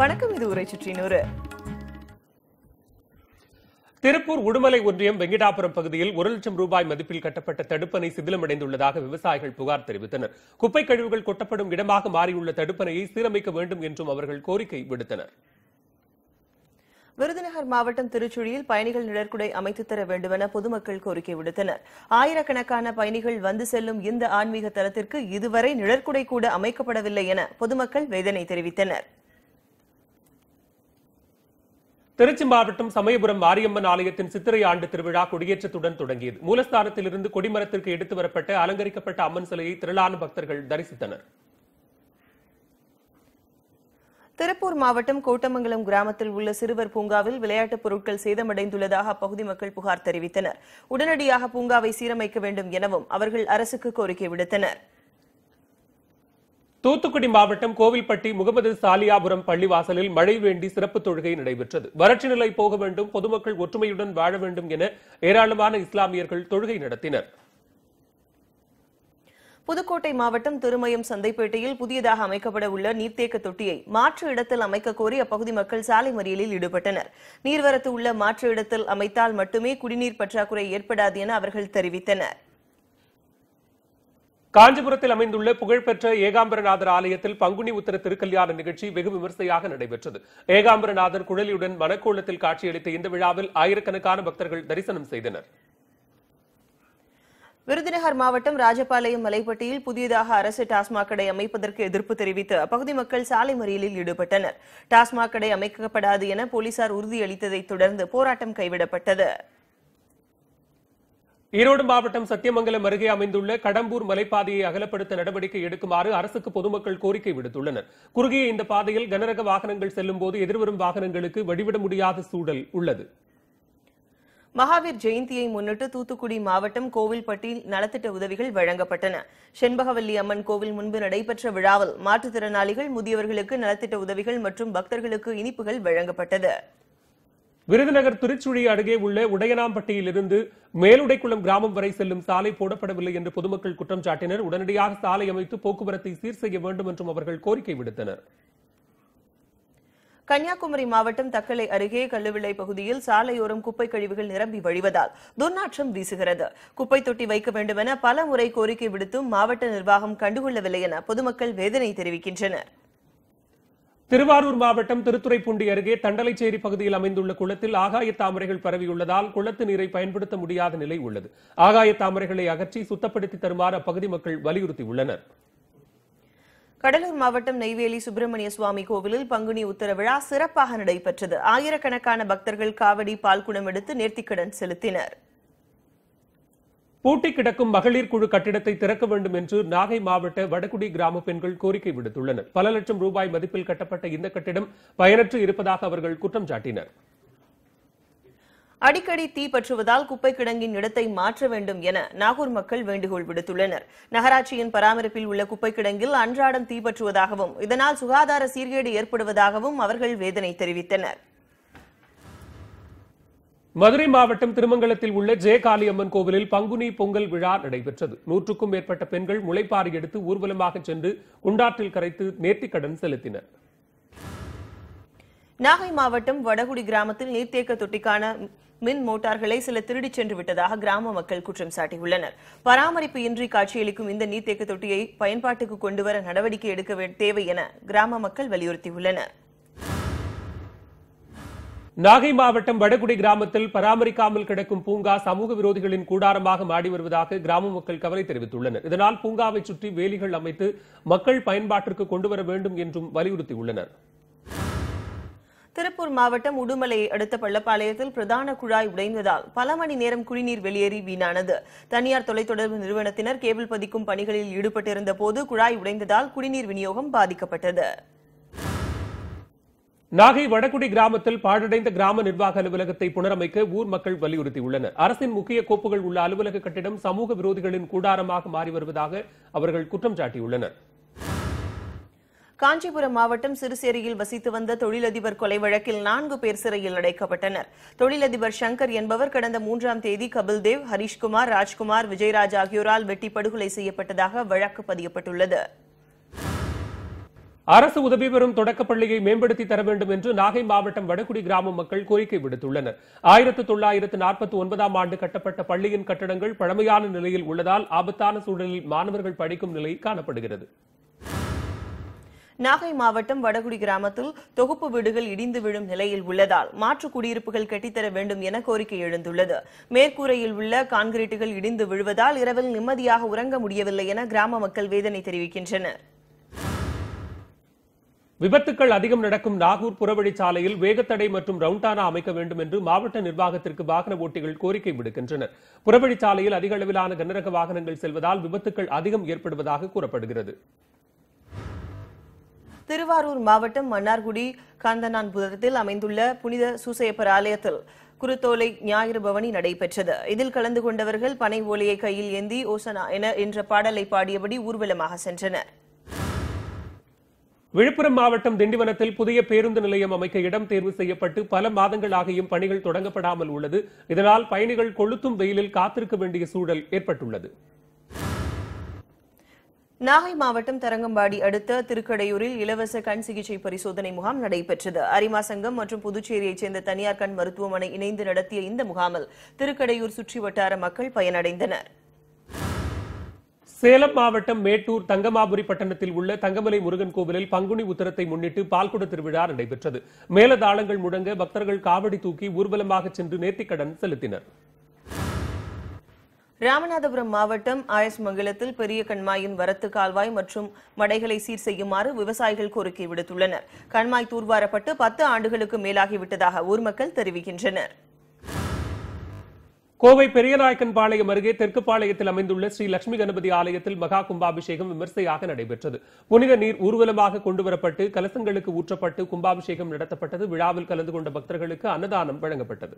வணக்கம், இது உரை சுற்றி 100. திருப்பூர் உடுமலை ஒன்றியம் வெங்கடாபுரம் பகுதியில் 1 லட்சம் ரூபாய் மதிப்பில் கட்டப்பட்ட தடுப்பணை சிதிலமடைந்துள்ளதாக விவசாயிகள் புகார் தெரிவித்தனர். குப்பை கழிவுகள் கொட்டப்படும் இடமாக மாறியுள்ள தடுப்பணையை சீரமைக்க வேண்டும் என்றும் அவர்கள் கோரிக்கை விடுத்தனர். விருதுநகர் மாவட்டம் திருச்சுழியில் பயணிகள் நிழற்குடை அமைத்து தர வேண்டுமென பொதுமக்கள் கோரிக்கை விடுத்தனர். ஆயிரக்கணக்கான பயணிகள் வந்து செல்லும் இந்த ஆன்மீக தலத்திற்கு இதுவரை நிழற்குடை கூட அமைக்கப்படவில்லை என பொதுமக்கள் வேதனை தெரிவித்தனர். திருச்சி மாவட்டம் சமயபுரம் மாரியம்மன் ஆலயத்தின் சித்திரை ஆண்டு திருவிழா கொடியேற்றத்துடன் தொடங்கியது. மூலஸ்தானத்திலிருந்து கொடிமரத்திற்கு எடுத்து வரப்பட்ட அலங்கரிக்கப்பட்ட அம்மன் சிலையை திரளான பக்தர்கள் தரிசித்தனர். திருப்பூர் மாவட்டம் கோட்டமங்கலம் கிராமத்தில் உள்ள சிறுவர் பூங்காவில் விளையாட்டுப் பொருட்கள் சேதமடைந்துள்ளதாக அப்பகுதி மக்கள் புகார் தெரிவித்தனர். உடனடியாக பூங்காவை சீரமைக்க வேண்டும் எனவும் அவர்கள் அரசுக்கு கோரிக்கை விடுத்தனர். தூத்துக்குடி மாவட்டம் கோவில்பட்டி முகமது சாலியாபுரம் பள்ளிவாசலில் மழை வேண்டி சிறப்பு தொழுகை நடைபெற்றது. வறட்சி நிலை போக வேண்டும், பொதுமக்கள் ஒற்றுமையுடன் வாழ வேண்டும் என ஏராளமான இஸ்லாமியர்கள் தொழுகை நடத்தினர். புதுக்கோட்டை மாவட்டம் திருமயம் சந்தைப்பேட்டையில் புதியதாக அமைக்கப்பட உள்ள நீர்த்தேக்க தொட்டியை மாற்று இடத்தில் அமைக்க கோரி அப்பகுதி மக்கள் சாலை மறியலில் ஈடுபட்டனர். நீர்வரத்து உள்ள மாற்று இடத்தில் அமைத்தால் மட்டுமே குடிநீர் பற்றாக்குறை ஏற்படாது என அவர்கள் தெரிவித்தனர். காஞ்சிபுரத்தில் அமைந்துள்ள புகழ்பெற்ற ஏகாம்பரநாதர் ஆலயத்தில் பங்குனி உத்தர திருக்கல்யாண நிகழ்ச்சி வெகு விமர்சையாக நடைபெற்றது. ஏகாம்பரநாதர் குழலியுடன் மணக்கோலத்தில் காட்சியளித்த இந்த விழாவில் ஆயிரக்கணக்கான பக்தர்கள் தரிசனம் செய்தனர். விருதுநகர் மாவட்டம் ராஜபாளையம் மலைப்பட்டியில் புதியதாக அரசு டாஸ்மாக் கடை அமைப்பதற்கு எதிர்ப்பு தெரிவித்து அப்பகுதி மக்கள் சாலை மறியலில் ஈடுபட்டனர். டாஸ்மாக் கடை அமைக்கப்படாது என போலீசார் உறுதியளித்ததைத் தொடர்ந்து போராட்டம் கைவிடப்பட்டது. ஈரோடு மாவட்டம் சத்தியமங்கலம் அருகே அமைந்துள்ள கடம்பூர் மலைப்பாதையை அகலப்படுத்த நடவடிக்கை எடுக்குமாறு அரசுக்கு பொதுமக்கள் கோரிக்கை விடுத்துள்ளனர். குறுகிய இந்த பாதையில் கனரக வாகனங்கள் செல்லும் போது எதிர்வரும் வாகனங்களுக்கு வழிவிட முடியாத சூழல் உள்ளது. மகாவீர் ஜெயந்தியை முன்னிட்டு தூத்துக்குடி மாவட்டம் கோவில்பட்டியில் நலத்திட்ட உதவிகள் வழங்கப்பட்டன. செண்பகவல்லி அம்மன் கோவில் முன்பு நடைபெற்ற விழாவில் மாற்றுத்திறனாளிகள், முதியவர்களுக்கு நலத்திட்ட உதவிகள் மற்றும் பக்தர்களுக்கு இனிப்புகள் வழங்கப்பட்டது. விருதுநகர் திருச்சுழி அருகே உள்ள உடையனாம்பட்டியிலிருந்து மேலுடைக்குளம் கிராமம் வரை செல்லும் சாலை போடப்படவில்லை என்று பொதுமக்கள் குற்றம் சாட்டினர். உடனடியாக சாலை அமைத்து போக்குவரத்தை சீர் செய்ய வேண்டும் என்றும் அவர்கள் கோரிக்கை விடுத்தனர். கன்னியாகுமரி மாவட்டம் தக்கலை அருகே கல்லுவிளை பகுதியில் சாலையோரம் குப்பை கழிவுகள் நிரம்பி வழிவதால் துர்நாற்றம் வீசுகிறது. குப்பை தொட்டி வைக்க வேண்டுமென பல முறை கோரிக்கை விடுத்தும் மாவட்ட நிர்வாகம் கண்டுகொள்ளவில்லை என பொதுமக்கள் வேதனை தெரிவிக்கின்றனர். திருவாரூர் மாவட்டம் திருத்துறைப்பூண்டி அருகே தண்டலைச்சேரி பகுதியில் அமைந்துள்ள குளத்தில் ஆகாய தாமரைகள் பரவியுள்ளதால் குளத்து நீரை பயன்படுத்த முடியாத நிலை உள்ளது. ஆகாய தாமரைகளை அகற்றி சுத்தப்படுத்தி தருமாறு அப்பகுதி மக்கள் வலியுறுத்தியுள்ளனர். கடலூர் மாவட்டம் நெய்வேலி சுப்பிரமணிய சுவாமி கோவிலில் பங்குனி உத்தர விழா சிறப்பாக நடைபெற்றது. ஆயிரக்கணக்கான பக்தர்கள் காவடி, பால்குடம் எடுத்து நேர்த்திக்கடன் செலுத்தினர். பூட்டி கிடக்கும் மகளிர் குழு கட்டிடத்தை திறக்க வேண்டும் என்று நாகை மாவட்ட வடகுடி கிராம பெண்கள் கோரிக்கை விடுத்துள்ளனர். பல லட்சம் ரூபாய் மதிப்பில் கட்டப்பட்ட இந்த கட்டிடம் பயனற்று இருப்பதாக அவர்கள் குற்றம் சாட்டினர். அடிக்கடி தீ பற்றுவதால் குப்பை கிடங்கின் இடத்தை மாற்ற வேண்டும் என நாகூர் மக்கள் வேண்டுகோள் விடுத்துள்ளனர். நகராட்சியின் பராமரிப்பில் உள்ள குப்பை கிடங்கில் அன்றாடம் தீ பற்றுவதாகவும் இதனால் சுகாதார சீர்கேடு ஏற்படுவதாகவும் அவர்கள் வேதனை தெரிவித்தனர். மதுரை மாவட்டம் திருமங்கலத்தில் உள்ள ஜெயகாளியம்மன் கோவிலில் பங்குனி பொங்கல் விழா நடைபெற்றது. 100க்கும் மேற்பட்ட பெண்கள் முளைப்பாரி எடுத்து ஊர்வலமாக சென்று குண்டாற்றில் கரைத்து நேர்த்திக்கடன் செலுத்தினர். நாகை மாவட்டம் வடகுடி கிராமத்தில் நீர்த்தேக்க தொட்டிக்கான மின் மோட்டார்களை சிலர் திருடிச் சென்று விட்டதாக கிராம மக்கள் குற்றம் சாட்டியுள்ளனர். பராமரிப்பு இன்றி காட்சியளிக்கும் இந்த நீர்த்தேக்க தொட்டியை பயன்பாட்டுக்கு கொண்டுவர நடவடிக்கை எடுக்க தேவை என கிராம மக்கள் வலியுறுத்தியுள்ளனர். நாகை மாவட்டம் வடகுடி கிராமத்தில் பராமரிக்காமல் கிடக்கும் பூங்கா சமூக விரோதிகளின் கூடாரமாக மாறி வருவதாக கிராம மக்கள் கவலை தெரிவித்துள்ளனர். இதனால் பூங்காவை சுற்றி வேலிகள் அமைத்து மக்கள் பயன்பாட்டிற்கு கொண்டுவர வேண்டும் என்றும் வலியுறுத்தியுள்ளனர். திருப்பூர் மாவட்டம் உடுமலையை அடுத்த பள்ளப்பாளையத்தில் பிரதான குழாய் உடைந்ததால் பல மணி நேரம் குடிநீர் வெளியேறி வீணானது. தனியார் தொலைத்தொடர்பு நிறுவனத்தினர் கேபிள் பதிக்கும் பணிகளில் ஈடுபட்டிருந்த போது குழாய் உடைந்ததால் குடிநீர் விநியோகம் பாதிக்கப்பட்டது. நாகை வடகுடி கிராமத்தில் பாழடைந்த கிராம நிர்வாக அலுவலகத்தை புனரமைக்க ஊர் மக்கள் வலியுறுத்தியுள்ளனர். அரசின் முக்கிய கோப்புகள் உள்ள அலுவலக கட்டிடம் சமூக விரோதிகளின் கூடாரமாக மாறி வருவதாக அவர்கள் குற்றம் சாட்டியுள்ளனர். காஞ்சிபுரம் மாவட்டம் சிறுசேரியில் வசித்து வந்த தொழிலதிபர் கொலை வழக்கில் 4 பேர் சிறையில் அடைக்கப்பட்டனர். தொழிலதிபர் சங்கர் என்பவர் கடந்த 3ஆம் தேதி கபில்தேவ், ஹரிஷ்குமார், ராஜ்குமார், விஜயராஜ் ஆகியோரால் வெட்டி படுகொலை செய்யப்பட்டதாக வழக்கு பதியப்பட்டுள்ளது. அரசு உதவி பெறும் தொடக்கப்பள்ளியை மேம்படுத்தி தர வேண்டும் என்று நாகை மாவட்டம் வடகுடி கிராம மக்கள் கோரிக்கை விடுத்துள்ளனர். 1949ஆம் ஆண்டு கட்டப்பட்ட பள்ளியின் கட்டடங்கள் பழமையான நிலையில் உள்ளதால் ஆபத்தான சூழலில் மாணவர்கள் படிக்கும் நிலை காணப்படுகிறது. நாகை மாவட்டம் வடகுடி கிராமத்தில் தொகுப்பு வீடுகள் இடிந்து விழும் நிலையில் உள்ளதால் மாற்று குடியிருப்புகள் கட்டித்தர வேண்டும் என கோரிக்கை எழுந்துள்ளது. மேற்கூரையில் உள்ள கான்கிரீட்டுகள் இடிந்து விழுவதால் இரவில் நிம்மதியாக உறங்க முடியவில்லை என கிராம மக்கள் வேதனை தெரிவிக்கின்றனர். விபத்துக்கள் அதிகம் நடக்கும் நாகூர் புறவழிச்சாலையில் வேகத்தடை மற்றும் ரவுண்டானா அமைக்க வேண்டும் என்று மாவட்ட நிர்வாகத்திற்கு வாகன ஓட்டிகள் கோரிக்கை விடுக்கின்றனர். புறவழிச்சாலையில் அதிக அளவிலான கனரக வாகனங்கள் செல்வதால் விபத்துக்கள் அதிகம் ஏற்படுவதாக கூறப்படுகிறது. திருவாரூர் மாவட்டம் மன்னார்குடி காந்தனான்புரத்தில் அமைந்துள்ள புனித சூசையப்பர் ஆலயத்தில் குருத்தோலை ஞாயிறு பவனி நடைபெற்றது. இதில் கலந்து கொண்டவர்கள் பனை ஓலையை கையில் ஏந்தி ஓசனா என்ற பாடலை பாடியபடி ஊர்வலமாக சென்றனர். விழுப்புரம் மாவட்டம் திண்டிவனத்தில் புதிய பேருந்து நிலையம் அமைக்க இடம் தேர்வு செய்யப்பட்டு பல மாதங்களாகியும் பணிகள் தொடங்கப்படாமல் உள்ளது. இதனால் பயணிகள் கொளுத்தும் வெயிலில் காத்திருக்க வேண்டிய சூழல் ஏற்பட்டுள்ளது. நாகை மாவட்டம் தரங்கம்பாடி அடுத்த திருக்கடையூரில் இலவச கண் சிகிச்சை பரிசோதனை முகாம் நடைபெற்றது. அரிமா சங்கம் மற்றும் புதுச்சேரியைச் சேர்ந்த தனியார் கண் மருத்துவமனை இணைந்து நடத்திய இந்த முகாமில் திருக்கடையூர் சுற்றி வட்டார மக்கள் பயனடைந்தனர். சேலம் மாவட்டம் மேட்டூர் தங்கமாபுரி பட்டணத்தில் உள்ள தங்கமலை முருகன் கோவிலில் பங்குனி உத்தரத்தை முன்னிட்டு பால்குட திருவிழா நடைபெற்றது. மேலதாளங்கள் முழங்க பக்தர்கள் காவடி தூக்கி ஊர்வலமாக சென்று நேர்த்திக்கடன் செலுத்தினர். ராமநாதபுரம் மாவட்டம் ஆயஸ்மங்கலத்தில் பெரிய கண்மாயின் வரத்து கால்வாய் மற்றும் மடைகளை சீர் செய்யுமாறு விவசாயிகள் கோரிக்கை விடுத்துள்ளனர். கண்மாய் தூர்வாரப்பட்டு 10 ஆண்டுகளுக்கு மேலாகிவிட்டதாக ஊர் மக்கள் தெரிவிக்கின்றனர். கோவை பெரியநாயக்கன்பாளையம் அருகே தெற்குப்பாளையத்தில் அமைந்துள்ள ஸ்ரீ லட்சுமி கணபதி ஆலயத்தில் மகா கும்பாபிஷேகம் விமர்சையாக நடைபெற்றது. புனித நீர் ஊர்வலமாக கொண்டுவரப்பட்டு கலசங்களுக்கு ஊற்றப்பட்டு கும்பாபிஷேகம் நடத்தப்பட்டது. விழாவில் கலந்து கொண்ட பக்தர்களுக்கு அன்னதானம் வழங்கப்பட்டது.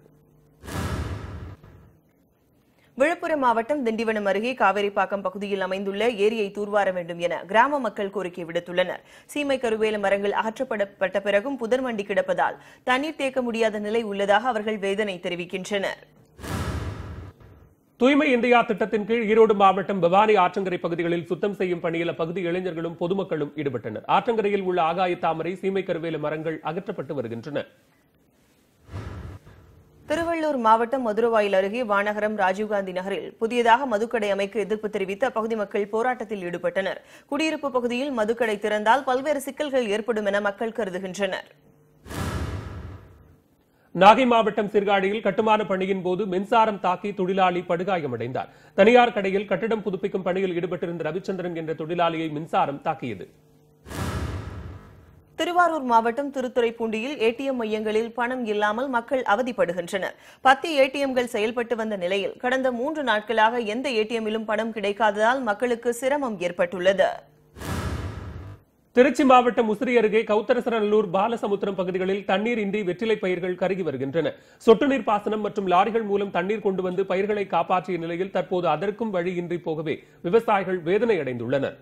விழுப்புரம் மாவட்டம் திண்டிவனம் அருகே காவேரிப்பாக்கம் பகுதியில் அமைந்துள்ள ஏரியை தூர்வார வேண்டும் என கிராம மக்கள் கோரிக்கை விடுத்துள்ளனர். சீமை கருவேல மரங்கள் அகற்றப்பட்ட பிறகும் புதர் மண்டி கிடப்பதால் தண்ணீர் தேக்க முடியாத நிலை உள்ளதாக அவர்கள் வேதனை தெரிவிக்கின்றனர். தூய்மை இந்தியா திட்டத்தின் கீழ் ஈரோடு மாவட்டம் பவானி ஆற்றங்கரை பகுதிகளில் சுத்தம் செய்யும் பணியில் அப்பகுதி இளைஞர்களும் பொதுமக்களும் ஈடுபட்டனர். ஆற்றங்கரையில் உள்ள ஆகாய தாமரை, சீமை கருவேல மரங்கள் அகற்றப்பட்டு வருகின்றன. திருவள்ளூர் மாவட்டம் மதுரவாயில் அருகே வானகரம் ராஜீவ்காந்தி நகரில் புதியதாக மதுக்கடை அமைக்க எதிர்ப்பு தெரிவித்து அப்பகுதி மக்கள் போராட்டத்தில் ஈடுபட்டனர். குடியிருப்பு பகுதியில் மதுக்கடை திறந்தால் பல்வேறு சிக்கல்கள் ஏற்படும் என மக்கள் கருதுகின்றனர். நாகை மாவட்டம் சீர்காழியில் கட்டுமான பணியின் போது மின்சாரம் தாக்கி தொழிலாளி படுகாயமடைந்தார். தனியார் கடையில் கட்டிடம் புதுப்பிக்கும் பணியில் ஈடுபட்டிருந்த ரவிச்சந்திரன் என்ற தொழிலாளியை மின்சாரம் தாக்கியது. திருவாரூர் மாவட்டம் திருத்துறைப்பூண்டியில் ஏடிஎம் மையங்களில் பணம் இல்லாமல் மக்கள் அவதிப்படுகின்றனர். 10 ஏடிஎம்கள் செயல்பட்டு வந்த நிலையில் கடந்த 3 நாட்களாக எந்த ஏடிஎம்மிலும் பணம் கிடைக்காததால் மக்களுக்கு சிரமம் ஏற்பட்டுள்ளது. திருச்சி மாவட்டம் முசிறி அருகே கௌத்தரசரநல்லூர் பாலசமுத்திரம் பகுதிகளில் தண்ணீர் இன்றி வெற்றிலை பயிர்கள் கருகி வருகின்றன. சொட்டு நீர் பாசனம் மற்றும் லாரிகள் மூலம் தண்ணீர் கொண்டு வந்து பயிர்களை காப்பாற்றிய நிலையில் தற்போது அதற்கும் வழியின்றி போகவே விவசாயிகள் வேதனை அடைந்துள்ளனர்.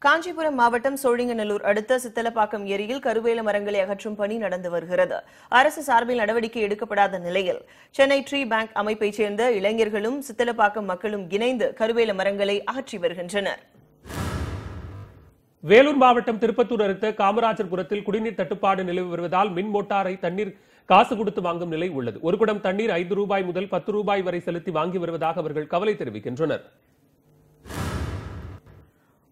காஞ்சிபுரம் மாவட்டம் சோழிங்கநல்லூர் அடுத்த சித்தலப்பாக்கம் ஏரியில் கருவேல மரங்களை அகற்றும் பணி நடந்து வருகிறது. அரசு சார்பில் நடவடிக்கை எடுக்கப்படாத நிலையில் சென்னை ட்ரீ பேங்க் அமைப்பைச் சேர்ந்த இளைஞர்களும் சித்தலப்பாக்கம் மக்களும் இணைந்து கருவேல மரங்களை அகற்றி வருகின்றனர். வேலூர் மாவட்டம் திருப்பத்தூர் அடுத்த காமராஜர்புரத்தில் குடிநீர் தட்டுப்பாடு நிலவி வருவதால் மின் மோட்டாரை தண்ணீர் காசு கொடுத்து வாங்கும் நிலை உள்ளது. ஒரு குடம் தண்ணீர் 5 ரூபாய் முதல் 10 ரூபாய் வரை செலுத்தி வாங்கி வருவதாக அவர்கள் கவலை தெரிவிக்கின்றனர்.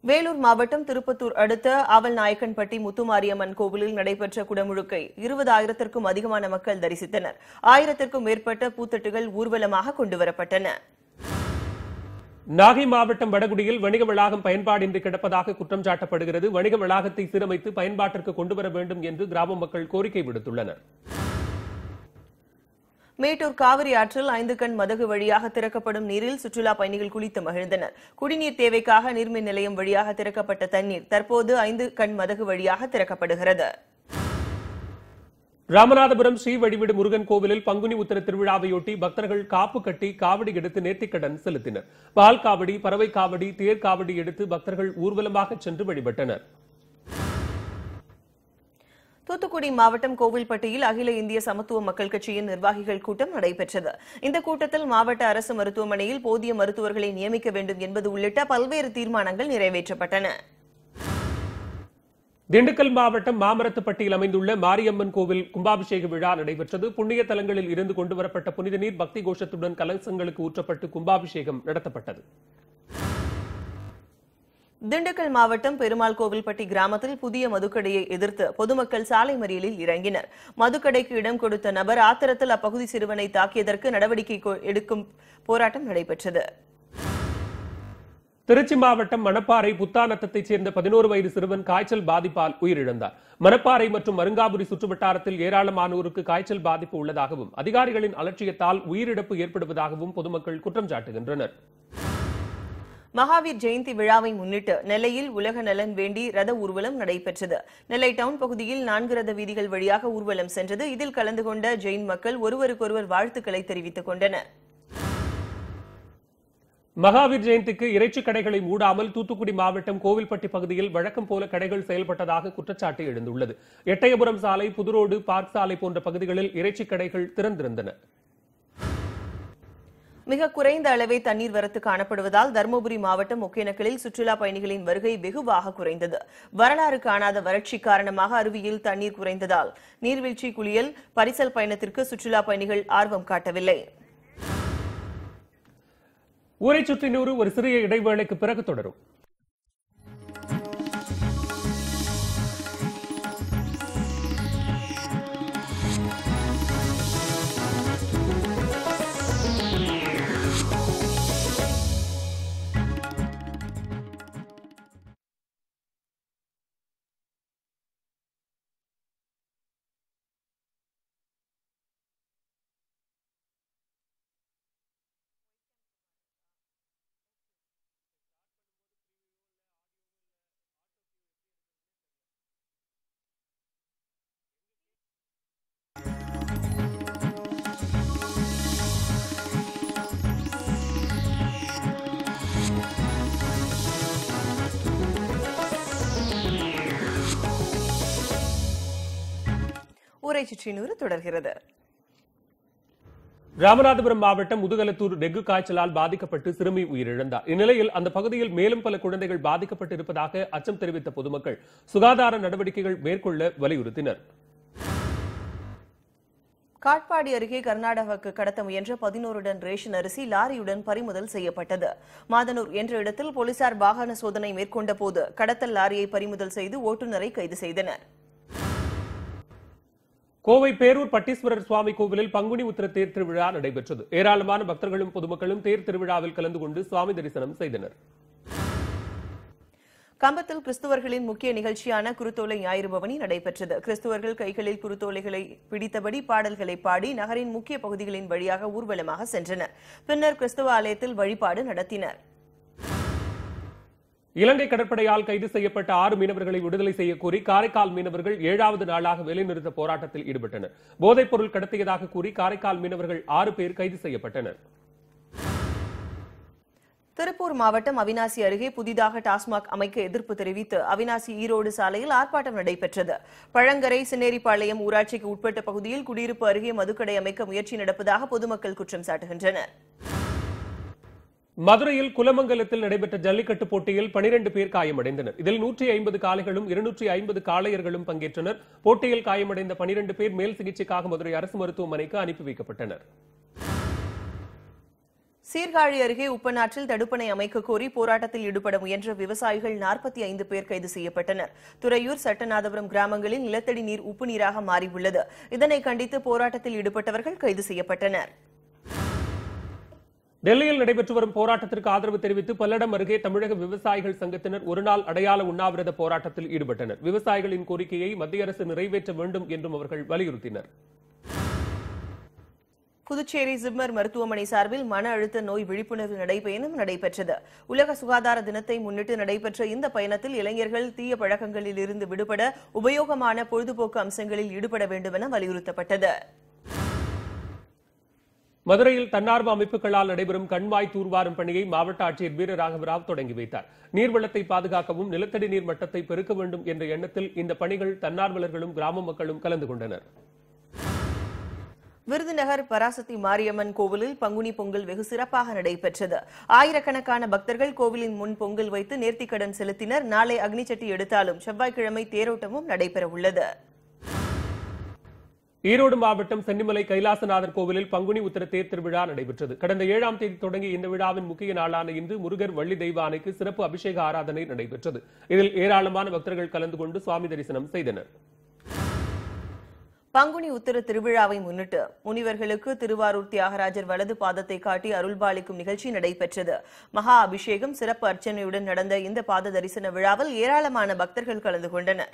வேலூர் மாவட்டம் திருப்பத்தூர் அடுத்த ஆவல்நாயக்கன்பட்டி முத்துமாரியம்மன் கோவிலில் நடைபெற்ற குடமுழுக்கை 20,000க்கும் அதிகமான மக்கள் தரிசித்தனர். 1000க்கும் மேற்பட்ட பூத்தட்டுகள் ஊர்வலமாக கொண்டுவரப்பட்டன. நாகை மாவட்டம் வடகுடியில் வணிக வளாகம் பயன்பாடின்றி கிடப்பதாக குற்றம் சாட்டப்படுகிறது. வணிக வளாகத்தை சீரமைத்து பயன்பாட்டிற்கு கொண்டுவர வேண்டும் என்று கிராம மக்கள் கோரிக்கை விடுத்துள்ளனர். மேட்டூர் காவிரி ஆற்றில் 5 கண் மதகு வழியாக திறக்கப்படும் நீரில் சுற்றுலா பயணிகள் குளித்து மகிழ்ந்தனர். குடிநீர் தேவைக்காக நீர்மின் நிலையம் வழியாக திறக்கப்பட்ட தண்ணீர் தற்போது 5 கண் மதகு வழியாக திறக்கப்படுகிறது. ராமநாதபுரம் ஸ்ரீ வடிவிடு முருகன் கோவிலில் பங்குனி உத்தர திருவிழாவையொட்டி பக்தர்கள் காப்பு கட்டி காவடி எடுத்து நேர்த்திக்கடன் செலுத்தினர். பால் காவடி, பறவை காவடி, தேர் காவடி எடுத்து பக்தர்கள் ஊர்வலமாக சென்று வழிபட்டனர். தூத்துக்குடி மாவட்டம் கோவில்பட்டியில் அகில இந்திய சமத்துவ மக்கள் கட்சியின் நிர்வாகிகள் கூட்டம் நடைபெற்றது. இந்த கூட்டத்தில் மாவட்ட அரசு மருத்துவமனையில் போதிய மருத்துவர்களை நியமிக்க வேண்டும் என்பது உள்ளிட்ட பல்வேறு தீர்மானங்கள் நிறைவேற்றப்பட்டன. திண்டுக்கல் மாவட்டம் மாமரத்துப்பட்டியில் அமைந்துள்ள மாரியம்மன் கோவில் கும்பாபிஷேக விழா நடைபெற்றது. புண்ணிய தலங்களில் இருந்து கொண்டுவரப்பட்ட புனித நீர் பக்தி கோஷத்துடன் கலசங்களுக்கு ஊற்றப்பட்டு கும்பாபிஷேகம் நடத்தப்பட்டது. திண்டுக்கல் மாவட்டம் பெருமாள் கோவில்பட்டி கிராமத்தில் புதிய மதுக்கடையை எதிர்த்து பொதுமக்கள் சாலை மறியலில் இறங்கினர். மதுக்கடைக்கு இடம் கொடுத்த நபர் ஆத்திரத்தில் அப்பகுதி சிறுவனை தாக்கியதற்கு நடவடிக்கை எடுக்கும் போராட்டம் நடைபெற்றது. திருச்சி மாவட்டம் மணப்பாறை புத்தாநத்தத்தைச் சேர்ந்த 11 வயது சிறுவன் காய்ச்சல் பாதிப்பால் உயிரிழந்தார். மணப்பாறை மற்றும் மருங்காபுரி சுற்றுவட்டாரத்தில் ஏராளமானோருக்கு காய்ச்சல் பாதிப்பு உள்ளதாகவும் அதிகாரிகளின் அலட்சியத்தால் உயிரிழப்பு ஏற்படுவதாகவும் பொதுமக்கள் குற்றம் சாட்டுகின்றனர். மகாவீர் ஜெயந்தி விழாவை முன்னிட்டு நெல்லையில் உலக நலன் வேண்டி ரத ஊர்வலம் நடைபெற்றது. நெல்லை டவுன் பகுதியில் 4 ரத வீதிகள் வழியாக ஊர்வலம் சென்றது. இதில் கலந்து கொண்ட ஜெயின் மக்கள் ஒருவருக்கொருவர் வாழ்த்துக்களை தெரிவித்துக் கொண்டனர். மகாவீர் ஜெயந்திக்கு இறைச்சி கடைகளை மூடாமல் தூத்துக்குடி மாவட்டம் கோவில்பட்டி பகுதியில் வழக்கம் போல கடைகள் செயல்பட்டதாக குற்றச்சாட்டு எழுந்துள்ளது. எட்டயபுரம் சாலை, புதுரோடு, பார்க் சாலை போன்ற பகுதிகளில் இறைச்சி கடைகள் திறந்திருந்தன. மிக குறைந்த அளவே தண்ணீர் வரத்து காணப்படுவதால் தருமபுரி மாவட்டம் ஒகேனக்கலில் சுற்றுலா பயணிகளின் வருகை வெகுவாக குறைந்தது. வரலாறு காணாத வறட்சி காரணமாக அருவியில் தண்ணீர் குறைந்ததால் நீர்வீழ்ச்சி, குளியல், பரிசல் பயணத்திற்கு சுற்றுலா பயணிகள் ஆர்வம் காட்டவில்லை. ஊரை சுற்றி 100 ஒரு சிறிய இடைவேளைக்கு பிறகு தொடரும். ஊரை சுற்றி 100 தொடர்கிறது. ராமநாதபுரம் மாவட்டம் முதுகலத்தூர் டெங்கு காய்ச்சலால் பாதிக்கப்பட்டு சிறுமி உயிரிழந்தார். இந்நிலையில் அந்த பகுதியில் மேலும் பல குழந்தைகள் பாதிக்கப்பட்டிருப்பதாக அச்சம் தெரிவித்த பொதுமக்கள் சுகாதார நடவடிக்கைகள் மேற்கொள்ள வலியுறுத்தினர். காட்பாடி அருகே கர்நாடகாவுக்கு கடத்த முயன்ற 11 டன் ரேஷன் அரிசி லாரியுடன் பறிமுதல் செய்யப்பட்டது. மாதனூர் என்ற இடத்தில் போலீசார் வாகன சோதனை மேற்கொண்ட போது கடத்தல் லாரியை பறிமுதல் செய்து ஓட்டுநரை கைது செய்தனர். கோவை பேரூர் பட்டீஸ்வரர் சுவாமி கோவிலில் பங்குனி உத்திர தேர் திருவிழா நடைபெற்றது. ஏராளமான பக்தர்களும் பொதுமக்களும் தேர் திருவிழாவில் கலந்து கொண்டு சுவாமி தரிசனம் செய்தனர். கம்பத்தில் கிறிஸ்துவர்களின் முக்கிய நிகழ்ச்சியான குருத்தோலை ஞாயிறு பவனி நடைபெற்றது. கிறிஸ்துவர்கள் கைகளில் குருத்தோலைகளை பிடித்தபடி பாடல்களை பாடி நகரின் முக்கிய பகுதிகளின் வழியாக ஊர்வலமாக சென்றனர். பின்னர் கிறிஸ்துவ ஆலயத்தில் வழிபாடு நடத்தினர். இலங்கை கடற்படையால் கைது செய்யப்பட்ட 6 மீனவர்களை விடுதலை செய்ய கோரி காரைக்கால் மீனவர்கள் 7வது நாளாக வேலைநிறுத்த போராட்டத்தில் ஈடுபட்டனர். போதைப் பொருள் கடத்தியதாக கூறி காரைக்கால் மீனவர்கள் 6 பேர் கைது செய்யப்பட்டனர். திருப்பூர் மாவட்டம் அவிநாசி அருகே புதிதாக டாஸ்மாக் அமைக்க எதிர்ப்பு தெரிவித்து அவிநாசி ஈரோடு சாலையில் ஆர்ப்பாட்டம் நடைபெற்றது. பழங்கரை, சின்னேரிப்பாளையம் ஊராட்சிக்கு உட்பட்ட பகுதியில் குடியிருப்பு அருகே மதுக்கடை அமைக்க முயற்சி நடப்பதாக பொதுமக்கள் குற்றம் சாட்டுகின்றனர். மதுரையில் குலமங்கலத்தில் நடைபெற்ற ஜல்லிக்கட்டு போட்டியில் 12 பேர் காயமடைந்தனர். இதில் 150 காளைகளும் 250 காளையர்களும் பங்கேற்றனர். போட்டியில் காயமடைந்த 12 பேர் மேல் சிகிச்சைக்காக மதுரை அரசு மருத்துவமனைக்கு அனுப்பி வைக்கப்பட்டனர். சீர்காழி அருகே உப்பனாற்றில் தடுப்பணை அமைக்க கோரி போராட்டத்தில் ஈடுபட முயன்ற விவசாயிகள் 45 பேர் கைது செய்யப்பட்டனர். துறையூர், சட்டநாதபுரம் கிராமங்களில் நிலத்தடி நீர் உப்பு நீராக மாறியுள்ளது. இதனை கண்டித்து போராட்டத்தில் ஈடுபட்டவர்கள் கைது செய்யப்பட்டனர். டெல்லியில் நடைபெற்று வரும் போராட்டத்திற்கு ஆதரவு தெரிவித்து பல்லடம் அருகே தமிழக விவசாயிகள் சங்கத்தினர் ஒருநாள் அடையாள உண்ணாவிரத போராட்டத்தில் ஈடுபட்டனர். விவசாயிகளின் கோரிக்கையை மத்திய அரசு நிறைவேற்ற வேண்டும் என்றும் அவர்கள் வலியுறுத்தினர். புதுச்சேரி ஜிப்மர் மருத்துவமனை சார்பில் மன அழுத்த நோய் விழிப்புணர்வு நடைபயணம் நடைபெற்றது. உலக சுகாதார தினத்தை முன்னிட்டு நடைபெற்ற இந்த பயணத்தில் இளைஞர்கள் தீய பழக்கங்களில் இருந்து விடுபட உபயோகமான பொழுதுபோக்கு அம்சங்களில் ஈடுபட வேண்டும் என வலியுறுத்தப்பட்டது. மதுரையில் தன்னார்வ அமைப்புகளால் நடைபெறும் கண்மாய் தூர்வாரும் பணியை மாவட்ட ஆட்சியர் வீரராகவராவ் தொடங்கி வைத்தார். நீர்வளத்தை பாதுகாக்கவும் நிலத்தடி நீர் மட்டத்தை பெருக்க வேண்டும் என்ற எண்ணத்தில் இந்த பணிகள் தன்னார்வலர்களும் கிராம மக்களும் கலந்து கொண்டனர். விருதுநகர் பராசக்தி மாரியம்மன் கோவிலில் பங்குனி பொங்கல் வெகு சிறப்பாக நடைபெற்றது. ஆயிரக்கணக்கான பக்தர்கள் கோவிலின் முன் பொங்கல் வைத்து நேர்த்திக்கடன் செலுத்தினர். நாளை அக்னிச்சட்டி எடுத்தாலும் செவ்வாய்க்கிழமை தேரோட்டமும் நடைபெறவுள்ளது. ஈரோடு மாவட்டம் சென்னிமலை கைலாசநாதர் கோவிலில் பங்குனி உத்திர தேர் திருவிழா நடைபெற்றது. கடந்த 7ஆம் தேதி தொடங்கிய இந்த விழாவின் முக்கிய நாளான இன்று முருகர் வள்ளி தெய்வானைக்கு சிறப்பு அபிஷேக ஆராதனை நடைபெற்றது. இதில் ஏராளமான பக்தர்கள் கலந்து கொண்டு சுவாமி தரிசனம் செய்தனர். பங்குனி உத்திர திருவிழாவை முன்னிட்டு முனிவர்களுக்கு திருவாரூர் தியாகராஜர் வலது பாதத்தை காட்டி அருள்பாலிக்கும் நிகழ்ச்சி நடைபெற்றது. மகா அபிஷேகம் சிறப்பு அர்ச்சனையுடன் நடந்த இந்த பாத தரிசன விழாவில் ஏராளமான பக்தர்கள் கலந்து கொண்டனர்.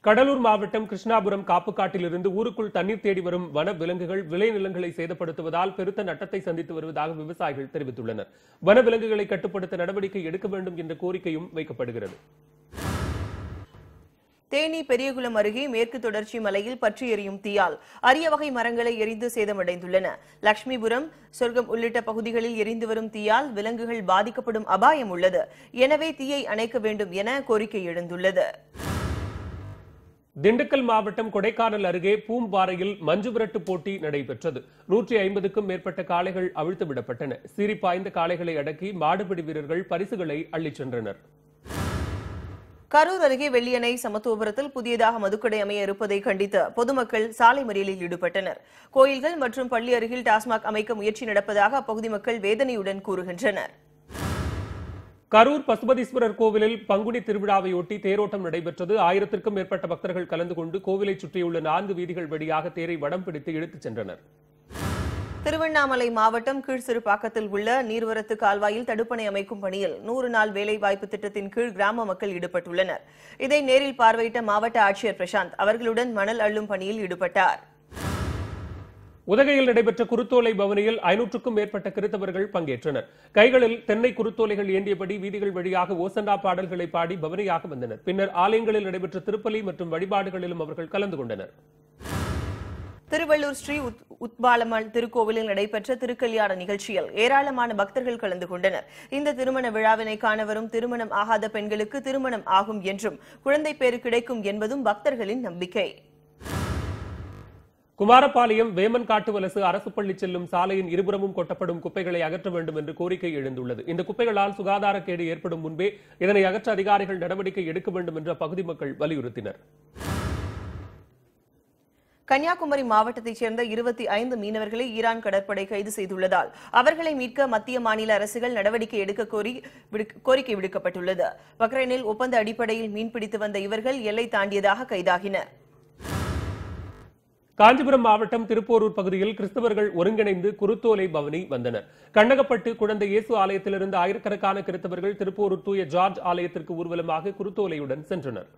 கடலூர் மாவட்டம் கிருஷ்ணாபுரம் காப்புக்காட்டிலிருந்து ஊருக்குள் தண்ணீர் தேடி வரும் வன விலங்குகள் விளைநிலங்களை சேதப்படுத்துவதால் பெருத்த நட்டத்தை சந்தித்து வருவதாக விவசாயிகள் தெரிவித்துள்ளனர். வன விலங்குகளை கட்டுப்படுத்த நடவடிக்கை எடுக்க வேண்டும் என்ற கோரிக்கையும் வைக்கப்படுகிறது. தேனி பெரியகுளம் அருகே மேற்கு தொடர்ச்சி மலையில் பற்றி எரியும் தீயால் அரிய வகை மரங்களை எரிந்து சேதமடைந்துள்ளன. லட்சுமிபுரம், சொர்க்கம் உள்ளிட்ட பகுதிகளில் எரிந்து வரும் தீயால் விலங்குகள் பாதிக்கப்படும் அபாயம் உள்ளது. எனவே தீயை அணைக்க வேண்டும் என கோரிக்கை எழுந்துள்ளது. திண்டுக்கல் மாவட்டம் கொடைக்கானல் அருகே பூம்பாறையில் மஞ்சு விரட்டு போட்டி நடைபெற்றது. 150க்கும் மேற்பட்ட காளைகள் அவிழ்த்து விடப்பட்டன. சீறி பாய்ந்த காளைகளை அடக்கி மாடுபிடி வீரர்கள் பரிசுகளை அள்ளிச் சென்றனர். கரூர் அருகே வெள்ளியணை சமத்துவபுரத்தில் புதியதாக மதுக்கடை அமைய இருப்பதை கண்டித்து பொதுமக்கள் சாலை மறியலில் ஈடுபட்டனர். கோயில்கள் மற்றும் பள்ளி அருகில் டாஸ்மாக் அமைக்க முயற்சி நடப்பதாக அப்பகுதி மக்கள் வேதனையுடன் கூறுகின்றனர். கரூர் பசுபதீஸ்வரர் கோவிலில் பங்குனி திருவிழாவையொட்டி தேரோட்டம் நடைபெற்றது. 1000க்கும் மேற்பட்ட பக்தர்கள் கலந்து கொண்டு கோவிலை சுற்றியுள்ள 4 வீதிகள் வழியாக தேரை வடம் பிடித்து இழுத்துச் சென்றனர். திருவண்ணாமலை மாவட்டம் கீழ்சிறுபாக்கத்தில் உள்ள நீர்வரத்து கால்வாயில் தடுப்பணை அமைக்கும் பணியில் 100 நாள் வேலைவாய்ப்பு திட்டத்தின் கீழ் கிராம மக்கள் ஈடுபட்டுள்ளனர். இதை நேரில் பார்வையிட்ட மாவட்ட ஆட்சியர் பிரசாந்த் அவர்களுடன் மணல் அள்ளும் பணியில் ஈடுபட்டார். உதகையில் நடைபெற்ற குருத்தோலை பவனியில் 500க்கும் மேற்பட்ட கிறித்தவர்கள் பங்கேற்றனர். கைகளில் தென்னை குருத்தோலைகள் ஏந்தியபடி வீதிகள் வழியாக ஓசண்டா பாடல்களை பாடி பவனியாக வந்தனர். பின்னர் ஆலயங்களில் நடைபெற்ற திருப்பலி மற்றும் வழிபாடுகளிலும் அவர்கள் கலந்து கொண்டனர். திருவள்ளூர் ஸ்ரீ உத்பாலம்மாள் திருக்கோவிலில் நடைபெற்ற திருக்கல்யாண நிகழ்ச்சியில் ஏராளமான பக்தர்கள் கலந்து கொண்டனர். இந்த திருமண விழாவினை காண வரும் திருமணம் ஆகாத பெண்களுக்கு திருமணம் ஆகும் என்றும் குழந்தை பேறு கிடைக்கும் என்பதும் பக்தர்களின் நம்பிக்கை. குமாரபாளையம் வேமன் காட்டுவலசு அரசு பள்ளி செல்லும் சாலையின் இருபுறமும் கொட்டப்படும் குப்பைகளை அகற்ற வேண்டும் என்று கோரிக்கை எழுந்துள்ளது. இந்த குப்பைகளால் சுகாதாரக்கேடு ஏற்படும் முன்பே இதனை அகற்ற அதிகாரிகள் நடவடிக்கை எடுக்க வேண்டும் என்று அப்பகுதி மக்கள் வலியுறுத்தினர். கன்னியாகுமரி மாவட்டத்தைச் சேர்ந்த 25 மீனவர்களை ஈரான் கடற்படை கைது செய்துள்ளதால் அவர்களை மீட்க மத்திய மாநில அரசுகள் நடவடிக்கை எடுக்க கோரிக்கை விடுக்கப்பட்டுள்ளது. பக்ரைனில் ஒப்பந்த அடிப்படையில் மீன்பிடித்து வந்த இவர்கள் எல்லை தாண்டியதாக கைதாகினர். காஞ்சிபுரம் மாவட்டம் திருப்போரூர் பகுதியில் கிறிஸ்தவர்கள் ஒருங்கிணைந்து குருத்தோலை பவனி வந்தனர். கண்டகப்பட்டு குழந்தை இயேசு ஆலயத்திலிருந்து ஆயிரக்கணக்கான கிறிஸ்தவர்கள் திருப்போரூர் தூய ஜார்ஜ் ஆலயத்திற்கு ஊர்வலமாக குருத்தோலையுடன் சென்றனர்.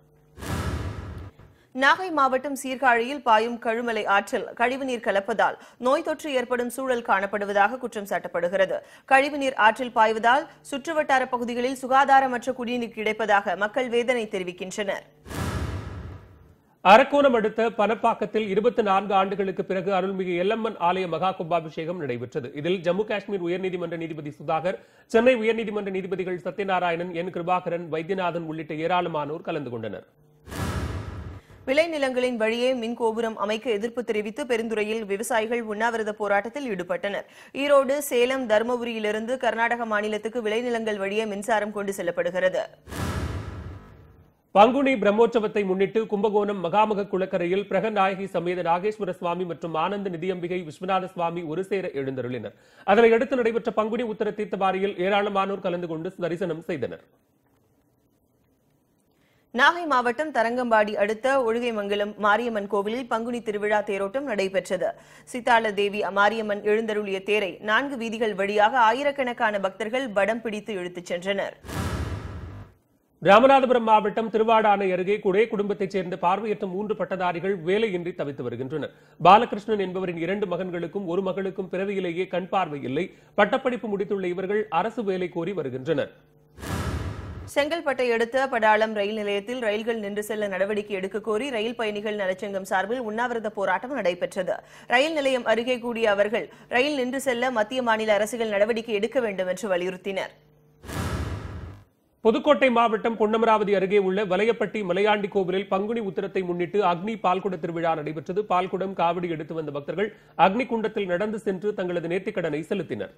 நாகை மாவட்டம் சீர்காழியில் பாயும் கழுமலை ஆற்றில் கழிவுநீர் கலப்பதால் நோய் தொற்று ஏற்படும் சூழல் காணப்படுவதாக குற்றம் சாட்டப்படுகிறது. கழிவுநீர் ஆற்றில் பாய்வதால் சுற்றுவட்டார பகுதிகளில் சுகாதாரமற்ற குடிநீர் கிடைப்பதாக மக்கள் வேதனை தெரிவிக்கின்றனர். அரக்கோணம் அடுத்த பனப்பாக்கத்தில் 24 ஆண்டுகளுக்கு பிறகு அருள்மிகு எல்லம்மன் ஆலய மகா கும்பாபிஷேகம் நடைபெற்றது. இதில் ஜம்மு காஷ்மீர் உயர்நீதிமன்ற நீதிபதி சுதாகர், சென்னை உயர்நீதிமன்ற நீதிபதிகள் சத்யநாராயணன், என் கிருபாகரன், வைத்தியநாதன் உள்ளிட்ட ஏராளமானோர் கலந்து கொண்டனர். விளைநிலங்களின் வழியே மின் கோபுரம் அமைக்க எதிர்ப்பு தெரிவித்து பெருந்துறையில் விவசாயிகள் உண்ணாவிரத போராட்டத்தில் ஈடுபட்டனர். ஈரோடு, சேலம், தருமபுரியிலிருந்து கர்நாடக மாநிலத்துக்கு விளைநிலங்கள் வழியே மின்சாரம் கொண்டு செல்லப்படுகிறது. பங்குனி பிரம்மோற்சவத்தை முன்னிட்டு கும்பகோணம் மகாமக குளக்கரையில் பிரகநாயகி சமேத நாகேஸ்வர சுவாமி மற்றும் ஆனந்த நிதியம்பிகை விஸ்வநாத சுவாமி ஒருசேர எழுந்தருளினர். அதனையடுத்து நடைபெற்ற பங்குனி உத்தர தீர்த்தவாரியில் ஏராளமானோர் கலந்து கொண்டு தரிசனம் செய்தனர். நாகை மாவட்டம் தரங்கம்பாடி அடுத்த ஒழுகைமங்கலம் மாரியம்மன் கோவிலில் பங்குனி திருவிழா தேரோட்டம் நடைபெற்றது. சித்தாள தேவி மாரியம்மன் எழுந்தருளிய தேரை 4 வீதிகள் வழியாக ஆயிரக்கணக்கான பக்தர்கள் வடம் பிடித்து இழுத்துச் சென்றனர். ராமநாதபுரம் மாவட்டம் திருவாடானை அருகே குடே குடும்பத்தைச் சேர்ந்த பார்வையற்ற 3 பட்டதாரிகள் வேலையின்றி தவித்து வருகின்றனர். பாலகிருஷ்ணன் என்பவரின் 2 மகன்களுக்கும் 1 மகளுக்கும் பிறவியிலேயே கண் பார்வை இல்லை. பட்டப்படிப்பு முடித்துள்ள இவர்கள் அரசு வேலை கோரி வருகின்றனர். செங்கல்பட்டை அடுத்த படாளம் ரயில் நிலையத்தில் ரயில்கள் நின்று செல்ல நடவடிக்கை எடுக்க கோரி ரயில் பயணிகள் நலச்சங்கம் சார்பில் உண்ணாவிரத போராட்டம் நடைபெற்றது. ரயில் நிலையம் அருகே கூடிய அவர்கள் ரயில் நின்று செல்ல மத்திய மாநில அரசுகள் நடவடிக்கை எடுக்க வேண்டும் என்று வலியுறுத்தினர். புதுக்கோட்டை மாவட்டம் பொன்னமராவதி அருகே உள்ள வலையப்பட்டி மலையாண்டி கோவிலில் பங்குனி உத்திரத்தை முன்னிட்டு அக்னி பால்குட திருவிழா நடைபெற்றது. பால்குடம் காவடி எடுத்து வந்த பக்தர்கள் அக்னி குண்டத்தில் நடந்து சென்று தங்களது நேர்த்திக்கடனை செலுத்தினர்.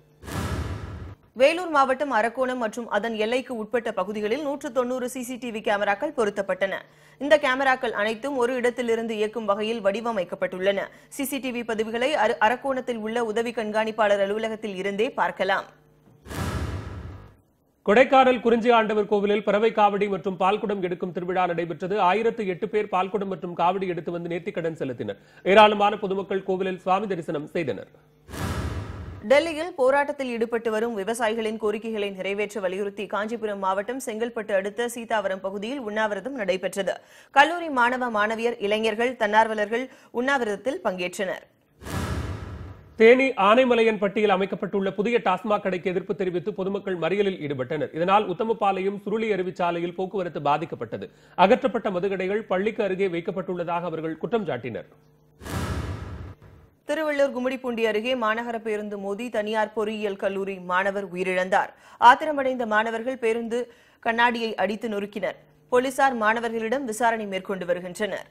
வேலூர் மாவட்டம் அரக்கோணம் மற்றும் அதன் எல்லைக்கு உட்பட்ட பகுதிகளில் 190 சிசிடிவி கேமராக்கள் பொருத்தப்பட்டன. இந்த கேமராக்கள் அனைத்தும் ஒரு இடத்திலிருந்து இயக்கும் வகையில் வடிவமைக்கப்பட்டுள்ளன. சிசிடிவி பதிவுகளை அரக்கோணத்தில் உள்ள உதவி கண்காணிப்பாளர் அலுவலகத்தில் இருந்தே பார்க்கலாம். கொடைக்கானல் குறிஞ்சி ஆண்டவர் கோவிலில் பறவை காவடி மற்றும் பால்குடம் எடுக்கும் திருவிழா நடைபெற்றது. 1008 பேர் பால்குடம் மற்றும் காவடி எடுத்து வந்து நேர்த்திக்கடன் செலுத்தினர். ஏராளமான பொதுமக்கள் கோவிலில் சுவாமி தரிசனம் செய்தனர். டெல்லியில் போராட்டத்தில் ஈடுபட்டு வரும் விவசாயிகளின் கோரிக்கைகளை நிறைவேற்ற வலியுறுத்தி காஞ்சிபுரம் மாவட்டம் செங்கல்பட்டு அடுத்த சீதாவரம் பகுதியில் உண்ணாவிரதம் நடைபெற்றது. கல்லூரி மாணவ மாணவியர், இளைஞர்கள், தன்னார்வலர்கள் உண்ணாவிரதத்தில் பங்கேற்றனர். தேனி ஆனைமலையன் பட்டியில் அமைக்கப்பட்டுள்ள புதிய டாஸ்மாக் கடைக்கு எதிர்ப்பு தெரிவித்து பொதுமக்கள் மறியலில் ஈடுபட்டனர். இதனால் உத்தமபாளையம் சுருளி அருவி சாலையில் போக்குவரத்து பாதிக்கப்பட்டது. அகற்றப்பட்ட மதுக்கடைகள் பள்ளிக்கு அருகே வைக்கப்பட்டுள்ளதாக அவர்கள் குற்றம் சாட்டினர். திருவள்ளூர் கும்மிடிப்பூண்டி அருகே மாநகர பேருந்து மோதி தனியார் பொறியியல் கல்லூரி மாணவர் உயிரிழந்தார். ஆத்திரமடைந்த மாணவர்கள் பேருந்து கண்ணாடியை அடித்து நொறுக்கினர். போலீசார் மாணவர்களிடம் விசாரணை மேற்கொண்டு வருகின்றனர்.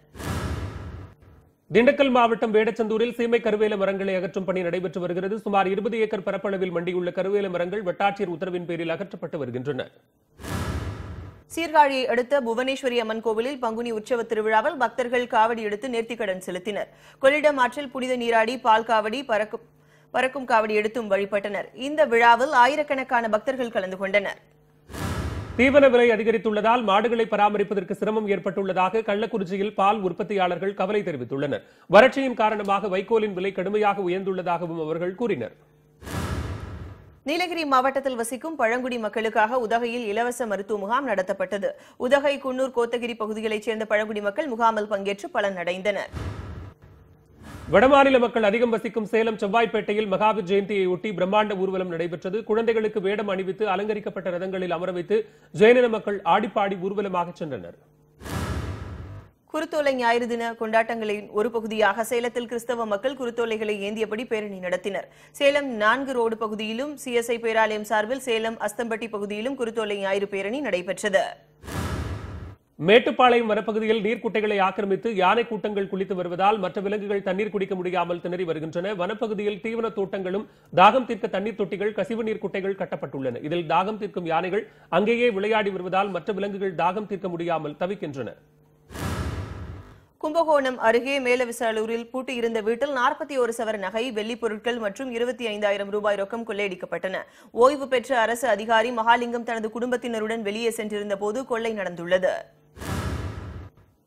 திண்டுக்கல் மாவட்டம் வேடச்சந்தூரில் சீமை கருவேல மரங்களை அகற்றும் பணி நடைபெற்று வருகிறது. சுமார் 20 ஏக்கர் பரப்பளவில் மண்டியுள்ள கருவேல மரங்கள் வட்டாட்சியர் உத்தரவின் பேரில் அகற்றப்பட்டு வருகின்றன. சீர்காழியை அடுத்த புவனேஸ்வரி அம்மன் கோவிலில் பங்குனி உற்சவ திருவிழாவில் பக்தர்கள் காவடி எடுத்து நேர்த்திக்கடன் செலுத்தினர். கொள்ளிடம் ஆற்றில் புனித நீராடி பால் காவடி, பறக்கும் காவடி எடுத்தும் வழிபட்டனர். இந்த விழாவில் ஆயிரக்கணக்கான பக்தர்கள் கலந்து கொண்டனர். தீவன விலை அதிகரித்துள்ளதால் மாடுகளை பராமரிப்பதற்கு சிரமம் ஏற்பட்டுள்ளதாக கள்ளக்குறிச்சியில் பால் உற்பத்தியாளர்கள் கவலை தெரிவித்துள்ளனர். வறட்சியின் காரணமாக வைக்கோலின் விலை கடுமையாக உயர்ந்துள்ளதாகவும் அவர்கள் கூறினர். நீலகிரி மாவட்டத்தில் வசிக்கும் பழங்குடி மக்களுக்காக உதகையில் இலவச மருத்துவ முகாம் நடத்தப்பட்டது. உதகை, குன்னூர், கோத்தகிரி பகுதிகளைச் சேர்ந்த பழங்குடி மக்கள் முகாமில் பங்கேற்று பலனடைந்தனர். வடமாநில மக்கள் அதிகம் வசிக்கும் சேலம் செவ்வாய்ப்பேட்டையில் மகாவீர் ஜெயந்தியையொட்டி பிரம்மாண்ட ஊர்வலம் நடைபெற்றது. குழந்தைகளுக்கு வேடம் அணிவித்து அலங்கரிக்கப்பட்ட ரதங்களில் அமர வைத்து ஜெயநில மக்கள் ஆடிப்பாடி ஊர்வலமாக சென்றனர். குருத்தோலை ஞாயிறு தின கொண்டாட்டங்களின் ஒரு பகுதியாக சேலத்தில் கிறிஸ்தவ மக்கள் குருத்தோலைகளை ஏந்தியபடி பேரணி நடத்தினர். சேலம் 4 ரோடு பகுதியிலும் சிஎஸ்ஐ பேராலயம் சார்பில் சேலம் அஸ்தம்பட்டி பகுதியிலும் குருத்தோலை ஞாயிறு பேரணி நடைபெற்றது. மேட்டுப்பாளையம் வனப்பகுதியில் நீர்க்குட்டைகளை ஆக்கிரமித்து யானை கூட்டங்கள் குளித்து வருவதால் மற்ற விலங்குகள் தண்ணீர் குடிக்க முடியாமல் திணறி வருகின்றன. வனப்பகுதியில் தீவன தோட்டங்களும் தாகம் தீர்க்க தண்ணீர் தொட்டிகள், கசிவு நீர் குட்டைகள் கட்டப்பட்டுள்ளன. இதில் தாகம் தீர்க்கும் யானைகள் அங்கேயே விளையாடி வருவதால் மற்ற விலங்குகள் தாகம் தீர்க்க முடியாமல் தவிக்கின்றன. கும்பகோணம் அருகே மேலவிசாலூரில் பூட்டியிருந்த வீட்டில் 41 சவர நகை, வெள்ளிப் பொருட்கள் மற்றும் 25,000 ரூபாய் ரொக்கம் கொள்ளையடிக்கப்பட்டன. ஓய்வு பெற்ற அரசு அதிகாரி மகாலிங்கம் தனது குடும்பத்தினருடன் வெளியே சென்றிருந்த போது கொள்ளை நடந்துள்ளது.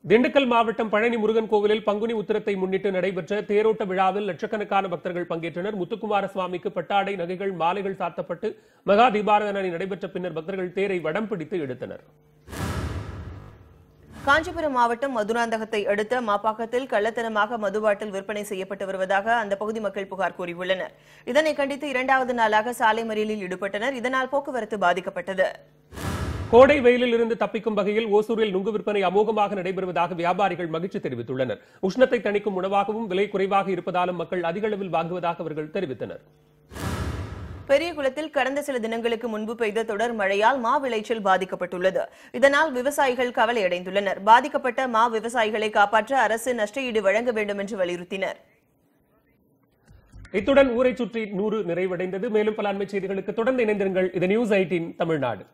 திண்டுக்கல் மாவட்டம் பழனி முருகன் கோவிலில் பங்குனி உத்திரத்தை முன்னிட்டு நடைபெற்ற தேரோட்ட விழாவில் லட்சக்கணக்கான பக்தர்கள் பங்கேற்றனர். முத்துக்குமார சுவாமிக்கு பட்டாடை, நகைகள், மாலைகள் சாத்தப்பட்டு மகா தீபாராதனை நடைபெற்ற பின்னர் பக்தர்கள் தேரை வடம் பிடித்து எடுத்தனர். காஞ்சிபுரம் மாவட்டம் மதுராந்தகத்தை அடுத்த மாப்பாக்கத்தில் கள்ளத்தனமாக மதுபாட்டில் விற்பனை செய்யப்பட்டு வருவதாக அந்த பகுதி மக்கள் புகார் கூறியுள்ளனர். இதனை கண்டித்து 2வது நாளாக சாலை மறியலில் ஈடுபட்டனர். இதனால் போக்குவரத்து பாதிக்கப்பட்டது. கோடை வெயிலில் இருந்து தப்பிக்கும் வகையில் ஓசூரில் நுங்கு விற்பனை அமோகமாக நடைபெறுவதாக வியாபாரிகள் மகிழ்ச்சி தெரிவித்துள்ளனர். உஷ்ணத்தை தணிக்கும் உணவாகவும் விலை குறைவாக இருப்பதாலும் மக்கள் அதிக அளவில் வாங்குவதாக அவர்கள் தெரிவித்தனர். பெரியகுளத்தில் கடந்த சில தினங்களுக்கு முன்பு பெய்த தொடர் மழையால் மா விளைச்சல் பாதிக்கப்பட்டுள்ளது. இதனால் விவசாயிகள் கவலையடைந்துள்ளனர். பாதிக்கப்பட்ட மா விவசாயிகளை காப்பாற்ற அரசு நஷ்டஈடு வழங்க வேண்டும் என்று வலியுறுத்தினர். இத்துடன் ஊரை சுற்றி 100 நிறைவடைந்தது. மேலும் பல அண்மை செய்திகளுக்கு தொடர்ந்து இணைந்திருங்கள். இது நியூஸ் 18 தமிழ்நாடு.